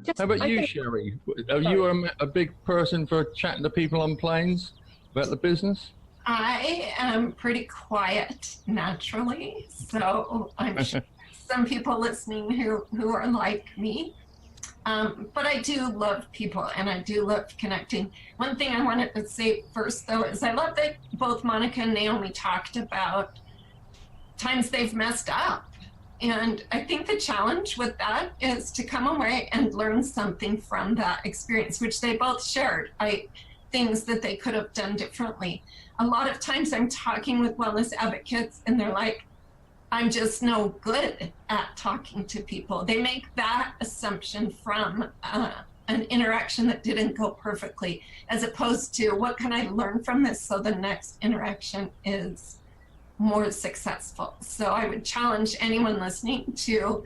How about you, Sherry? Are you a big person for chatting to people on planes about the business? I am pretty quiet naturally, so I'm sure some people listening who are like me. But I do love people and I do love connecting. One thing I wanted to say first, though, is I love that both Monica and Naomi talked about times they've messed up. And I think the challenge with that is to come away and learn something from that experience, which they both shared, things that they could have done differently. A lot of times I'm talking with wellness advocates and they're like, I'm just no good at talking to people. They make that assumption from an interaction that didn't go perfectly, as opposed to what can I learn from this so the next interaction is more successful. So I would challenge anyone listening to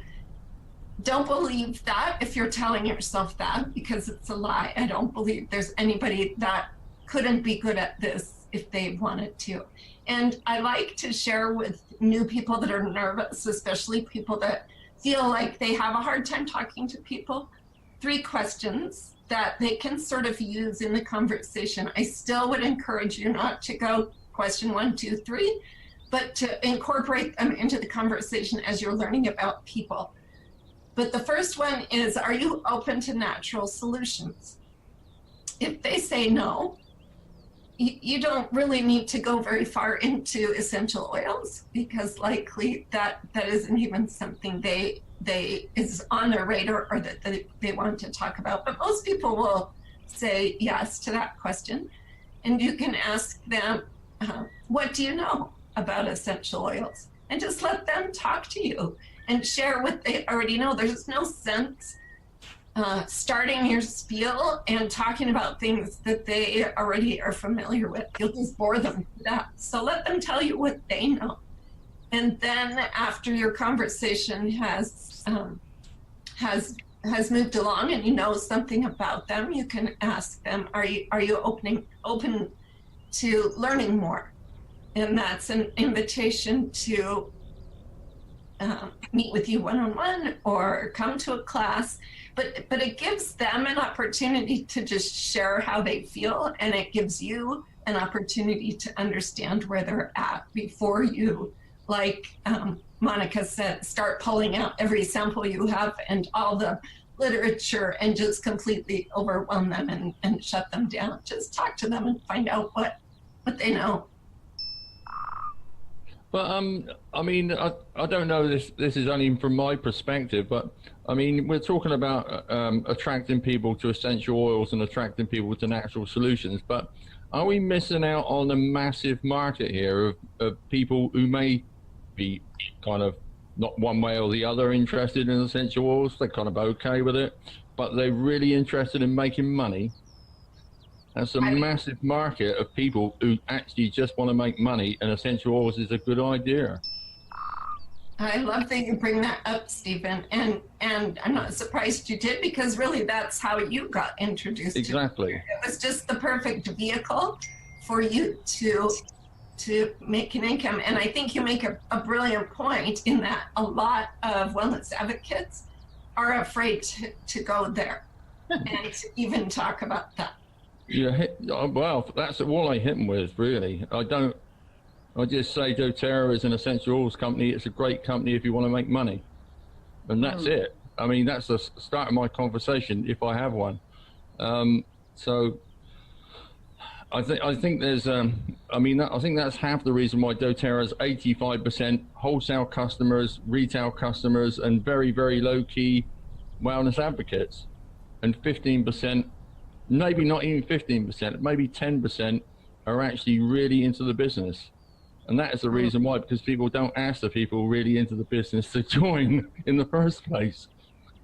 don't believe that if you're telling yourself that, because it's a lie. I don't believe there's anybody that couldn't be good at this if they wanted to. And I like to share with new people that are nervous, especially people that feel like they have a hard time talking to people, 3 questions that they can sort of use in the conversation. I still would encourage you not to go question 1, 2, 3, but to incorporate them into the conversation as you're learning about people. But the first one is, are you open to natural solutions? If they say no, you don't really need to go very far into essential oils, because likely that isn't even something they is on their radar or that they want to talk about. But most people will say yes to that question. And you can ask them, what do you know about essential oils? And just let them talk to you and share what they already know. There's no sense starting your spiel and talking about things that they already are familiar with. You'll just bore them to death. So let them tell you what they know. And then after your conversation has moved along and you know something about them, you can ask them, are you open to learning more? And that's an invitation to meet with you one-on-one or come to a class. But it gives them an opportunity to just share how they feel, and it gives you an opportunity to understand where they're at before you, like Monica said, start pulling out every sample you have and all the literature and just completely overwhelm them and shut them down. Just talk to them and find out what they know. But I mean, I don't know, this is only from my perspective, but I mean, we're talking about attracting people to essential oils and attracting people to natural solutions, but are we missing out on a massive market here of people who may be kind of not one way or the other interested in essential oils? They're kind of okay with it, but they're really interested in making money. That's a massive market of people who actually just want to make money, and essential oils is a good idea. I love that you bring that up, Stephen, and I'm not surprised you did, because really that's how you got introduced. Exactly. It was just the perfect vehicle for you to make an income. And I think you make a brilliant point in that a lot of wellness advocates are afraid to go there and to even talk about that. Yeah, well, that's all I hit them with, really. I just say doTERRA is an essential oils company. It's a great company if you want to make money. And that's it. I mean, that's the start of my conversation, if I have one. So I think there's, I mean, I think that's half the reason why doTERRA is 85% wholesale customers, retail customers, and very, very low-key wellness advocates. And 15%, maybe not even 15%, maybe 10% are actually really into the business. And that is the reason why, because people don't ask the people really into the business to join in the first place.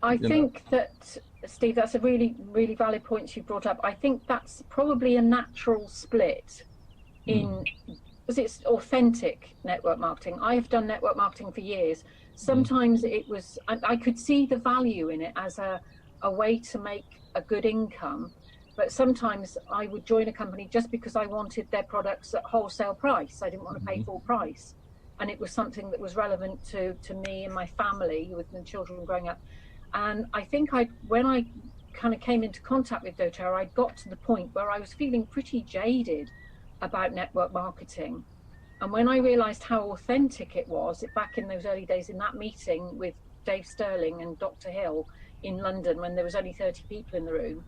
I think that, Steve, that's a really, really valid point you brought up. I think that's probably a natural split in, because it's authentic network marketing. I have done network marketing for years. Sometimes it was, I could see the value in it as a way to make a good income. But sometimes I would join a company just because I wanted their products at wholesale price. I didn't want to pay full price. And it was something that was relevant to me and my family with the children growing up. And I think when I kind of came into contact with doTERRA, I got to the point where I was feeling pretty jaded about network marketing. And when I realized how authentic it was back in those early days in that meeting with Dave Sterling and Dr. Hill in London, when there was only 30 people in the room,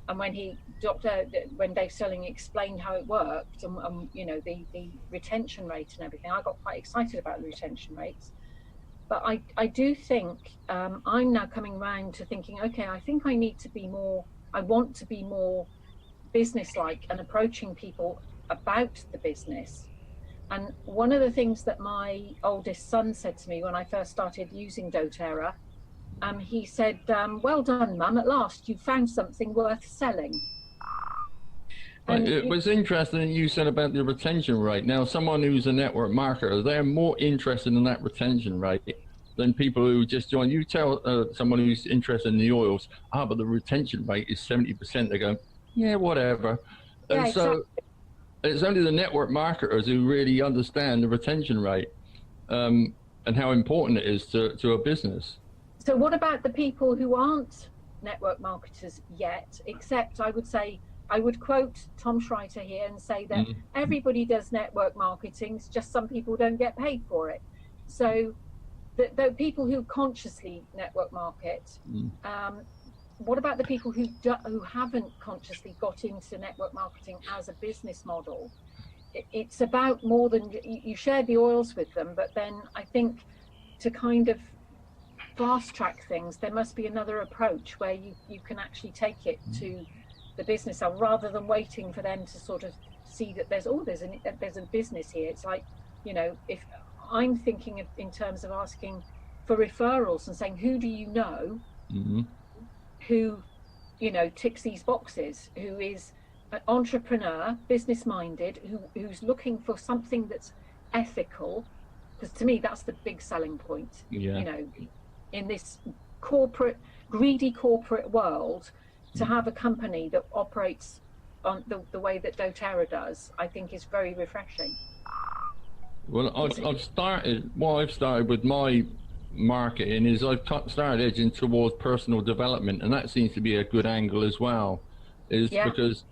and when Dave Sterling explained how it worked and you know, the retention rate and everything, I got quite excited about the retention rates. But I do think I'm now coming around to thinking, okay, I think I need to be more, I want to be more business-like and approaching people about the business. And one of the things that my oldest son said to me when I first started using doTERRA, he said, well done, Mum, at last you found something worth selling. And it was interesting you said about the retention rate. Now, someone who's a network marketer, they're more interested in that retention rate than people who just join. You tell someone who's interested in the oils, but the retention rate is 70%. They go, yeah, whatever. Yeah, and so exactly. It's only the network marketers who really understand the retention rate and how important it is to a business. So what about the people who aren't network marketers yet, except I would say, I would quote Tom Schreiter here and say that everybody does network marketing, it's just some people don't get paid for it. So the people who consciously network market, what about the people who haven't consciously got into network marketing as a business model? It's about more than, you share the oils with them, but then I think to kind of fast track things, there must be another approach where you can actually take it to the business side, rather than waiting for them to sort of see that there's a business here. It's like, you know, if I'm thinking of in terms of asking for referrals and saying, who do you know who, you know, ticks these boxes, who is an entrepreneur, business minded, who's looking for something that's ethical, because to me that's the big selling point. You know, in this greedy corporate world, to have a company that operates on the way that doTERRA does, I think is very what I've started with my marketing is I've started edging towards personal development, and that seems to be a good angle as well, because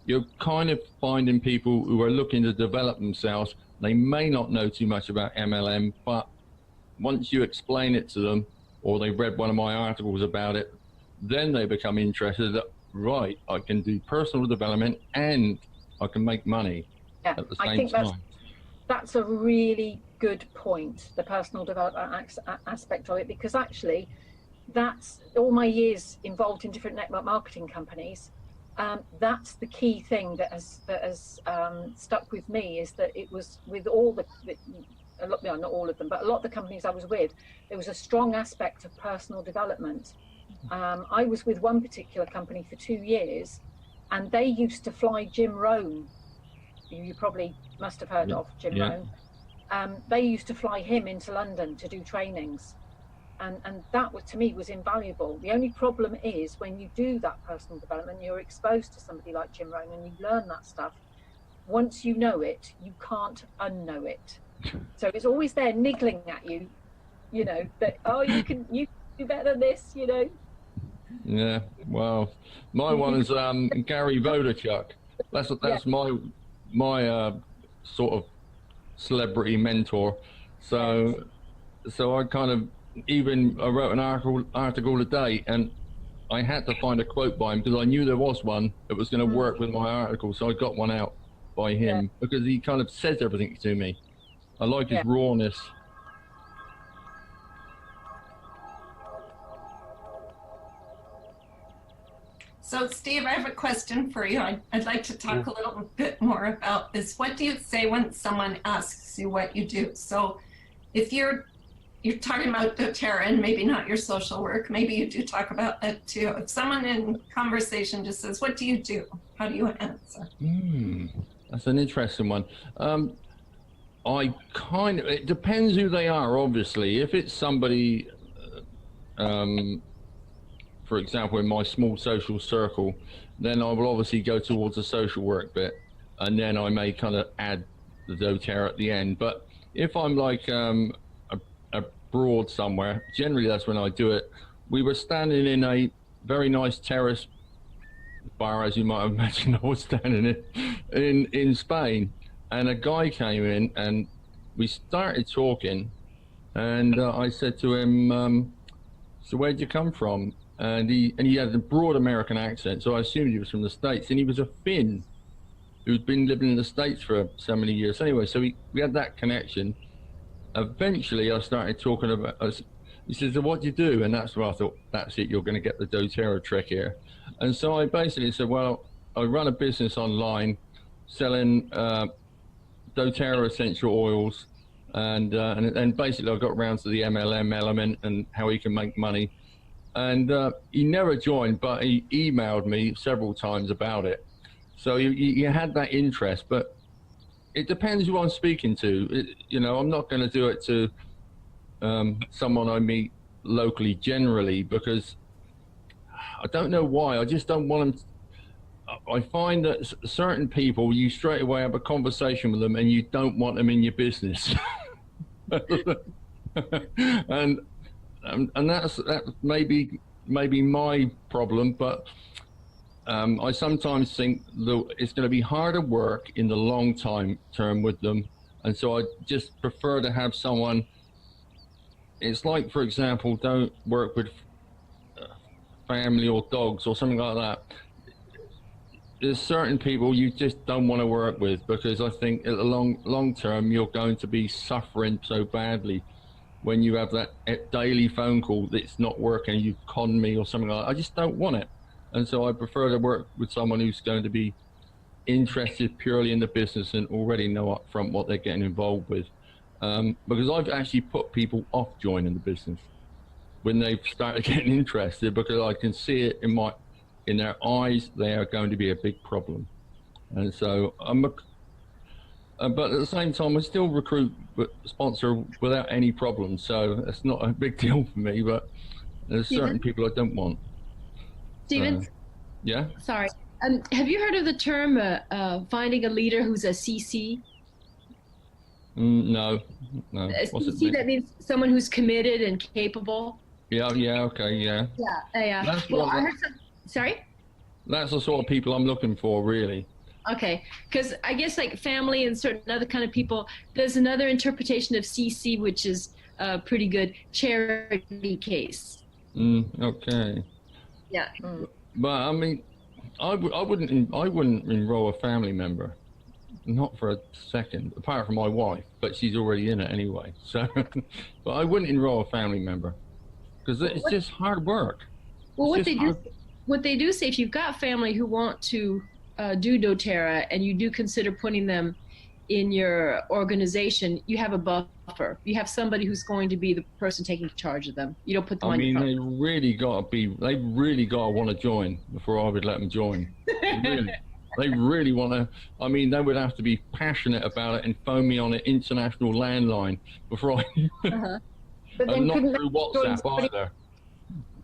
you're kind of finding people who are looking to develop themselves. They may not know too much about MLM, but once you explain it to them, or they've read one of my articles about it, then they become interested that, right, I can do personal development and I can make money at the same time. That's a really good point, the personal development aspect of it, because actually that's all my years involved in different network marketing companies. That's the key thing that has stuck with me, is that it was with all not all of them, but a lot of the companies I was with, there was a strong aspect of personal development. I was with one particular company for 2 years, and they used to fly Jim Rohn. You probably must have heard of Jim Rohn. They used to fly him into London to do trainings, and that to me was invaluable. The only problem is when you do that personal development, you're exposed to somebody like Jim Rohn and you learn that stuff. Once you know it, you can't unknow it. So it's always there niggling at you, you know, that, oh, you can do better than this, you know. Yeah, well, my one is Gary Vaynerchuk. That's my sort of celebrity mentor. So I kind of I wrote an article today, and I had to find a quote by him because I knew there was one that was going to work with my article. So I got one out by him because he kind of says everything to me. I like his rawness. So, Steve, I have a question for you. I'd like to talk a little bit more about this. What do you say when someone asks you what you do? So, if you're talking about doTERRA and maybe not your social work, maybe you do talk about that too. If someone in conversation just says, "What do you do?" How do you answer? That's an interesting one. It depends who they are, obviously. If it's somebody, for example, in my small social circle, then I will obviously go towards the social work bit, and then I may kind of add the doTERRA at the end. But if I'm like abroad somewhere, generally that's when I do it we were standing in a very nice terrace bar, as you might imagine. I was standing in Spain, and a guy came in, and we started talking, and I said to him, "So where'd you come from?" And he had a broad American accent, so I assumed he was from the States, and he was a Finn who'd been living in the States for so many years. Anyway, so we had that connection. Eventually, I started talking about. He says, "So what do you do?" And that's where I thought, "That's it. You're going to get the DoTerra trick here." And so I basically said, "Well, I run a business online, selling DoTerra essential oils, and basically I got around to the MLM element and how he can make money." And he never joined, but he emailed me several times about it. So you had that interest, but it depends who I'm speaking to. I'm not going to do it to someone I meet locally generally, because I don't know why. I just don't want them. I find that certain people, you straight away have a conversation with them and you don't want them in your business. and that's maybe my problem, but I sometimes think that it's going to be harder work in the long term with them, and so I just prefer to have someone. It's like, for example, don't work with family or dogs or something like that. There's certain people you just don't want to work with, because I think in the long term you're going to be suffering so badly when you have that daily phone call that's not working, you con me or something like that. I just don't want it. And so I prefer to work with someone who's going to be interested purely in the business and already know up front what they're getting involved with. Because I've actually put people off joining the business when they've started getting interested, because I can see it in their eyes they are going to be a big problem. And so but at the same time, I still recruit, sponsor without any problems. So it's not a big deal for me, but there's certain people I don't want. Steven? Yeah? Sorry. Have you heard of the term finding a leader who's a CC? No. What's CC, that means someone who's committed and capable. Yeah, okay, yeah. Yeah. Well, I heard sorry? That's the sort of people I'm looking for, really. Okay, because I guess like family and certain other kind of people, there's another interpretation of CC, which is pretty good, charity case. Okay. Yeah. But I mean, I wouldn't enroll a family member, not for a second, apart from my wife, but she's already in it anyway. So, but I wouldn't enroll a family member, because it's just hard work. Well, what they do say, if you've got family who want to do doTERRA and you do consider putting them in your organization, you have a buffer. You have somebody who's going to be the person taking charge of them. You don't put them on your phone. They really got to want to join before I would let them join. Really. They really want to. I mean, they would have to be passionate about it and phone me on an international landline before I. But then and not through WhatsApp either.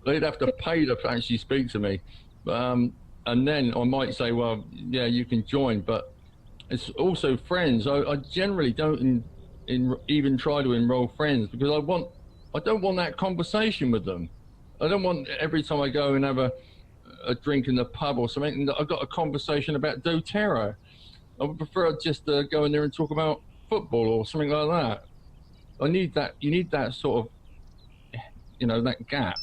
They'd have to pay to actually speak to me. And then I might say, well, yeah, you can join, but it's also friends. I generally don't even try to enroll friends, because I don't want that conversation with them. I don't want every time I go and have a drink in the pub or something, that I've got a conversation about doTERRA. I would prefer just to go in there and talk about football or something like that. I need that. You need that sort of, that gap.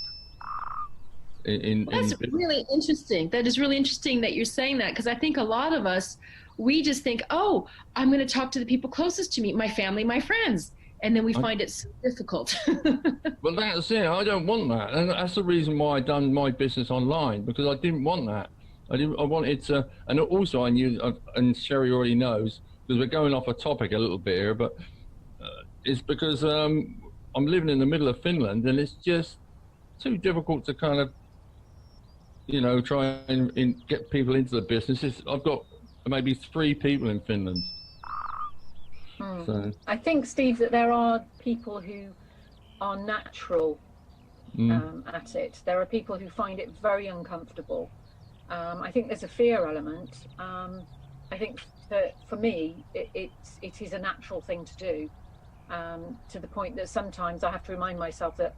That's really interesting. That is really interesting that you're saying that, because I think a lot of us, we just think, oh, I'm going to talk to the people closest to me, my family, my friends, and then we find it so difficult. Well, that's it. I don't want that, and that's the reason why I done my business online, because I didn't want that. I wanted to, and also I knew, and Sherry already knows, because we're going off a topic a little bit here, but it's because I'm living in the middle of Finland, and it's just too difficult to kind of try and get people into the business. I've got maybe 3 people in Finland. So. I think, Steve, that there are people who are natural at it. There are people who find it very uncomfortable. I think there's a fear element. I think that for me, it is a natural thing to do, to the point that sometimes I have to remind myself that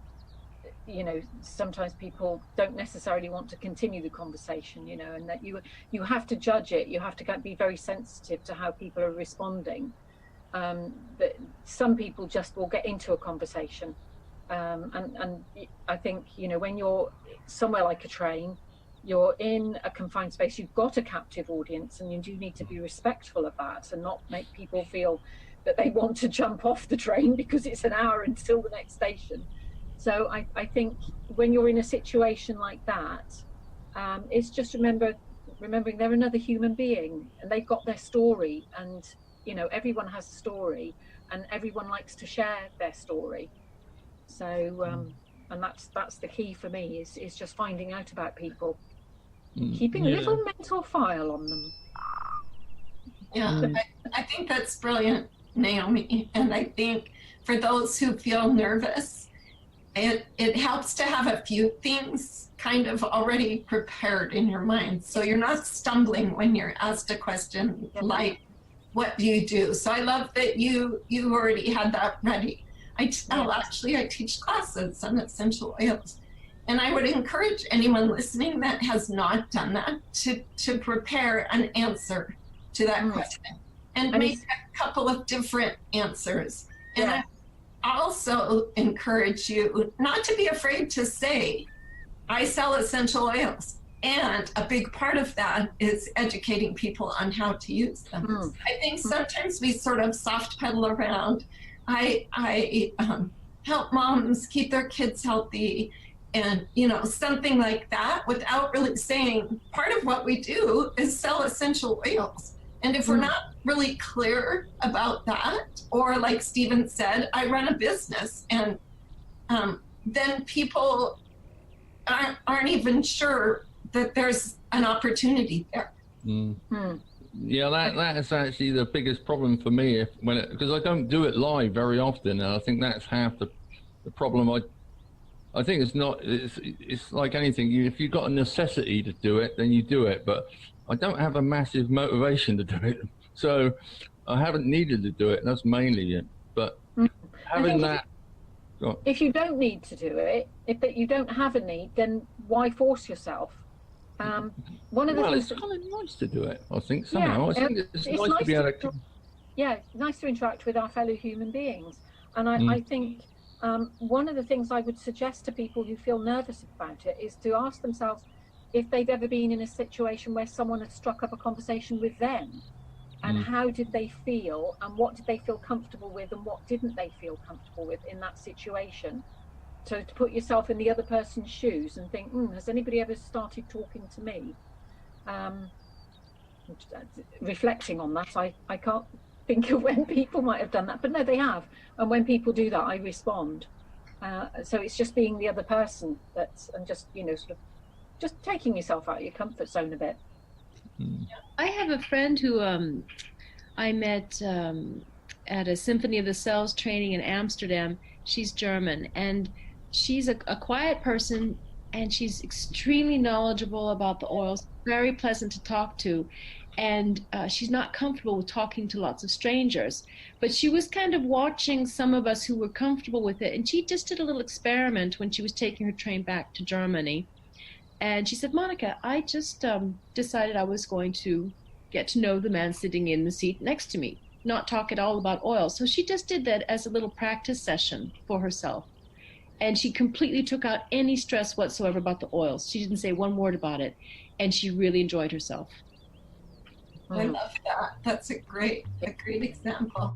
you know, sometimes people don't necessarily want to continue the conversation, you know, and that you have to judge it. You have to be very sensitive to how people are responding. But some people just will get into a conversation. And I think, you know, when you're somewhere like a train, you're in a confined space, you've got a captive audience, and you do need to be respectful of that and not make people feel that they want to jump off the train because it's an hour until the next station. So I think when you're in a situation like that, it's just remembering they're another human being and they've got their story, and, you know, everyone has a story and everyone likes to share their story. So, and that's the key for me is just finding out about people, keeping a little mental file on them. Yeah, I think that's brilliant, Naomi. And I think for those who feel nervous, it helps to have a few things kind of already prepared in your mind. So you're not stumbling when you're asked a question like, what do you do? So I love that you already had that ready. I teach classes on essential oils. And I would encourage anyone listening that has not done that to prepare an answer to that question and make a couple of different answers. And I also encourage you not to be afraid to say, I sell essential oils. And a big part of that is educating people on how to use them. I think sometimes we sort of soft pedal around. I help moms keep their kids healthy and, you know, something like that, without really saying part of what we do is sell essential oils. And if we're not really clear about that, or like Stephen said, I run a business, and then people aren't even sure that there's an opportunity there. Yeah, that is actually the biggest problem for me because I don't do it live very often, and I think that's half the problem. I think it's like anything. If you've got a necessity to do it, then you do it. But I don't have a massive motivation to do it, so I haven't needed to do it. That's mainly it. But having that. If you don't need to do it, if you don't have a need, then why force yourself? One of the things it's kind of nice to do it, I think, somehow. I think it's nice to be able to... Yeah, nice to interact with our fellow human beings. And I think one of the things I would suggest to people who feel nervous about it is to ask themselves if they've ever been in a situation where someone has struck up a conversation with them, and how did they feel, and what did they feel comfortable with, and what didn't they feel comfortable with in that situation. So to put yourself in the other person's shoes and think, has anybody ever started talking to me? Reflecting on that, I can't think of when people might have done that, but no, they have. And when people do that, I respond. So it's just being the other person and just, you know, sort of just taking yourself out of your comfort zone a bit. I have a friend who I met at a Symphony of the Cells training in Amsterdam. She's German, and she's a quiet person, and she's extremely knowledgeable about the oils, very pleasant to talk to, and she's not comfortable with talking to lots of strangers. But she was kind of watching some of us who were comfortable with it, and she just did a little experiment when she was taking her train back to Germany. And she said, Monica, I just decided I was going to get to know the man sitting in the seat next to me, not talk at all about oil. So she just did that as a little practice session for herself. And she completely took out any stress whatsoever about the oils. She didn't say one word about it. And she really enjoyed herself. I love that. That's a great example.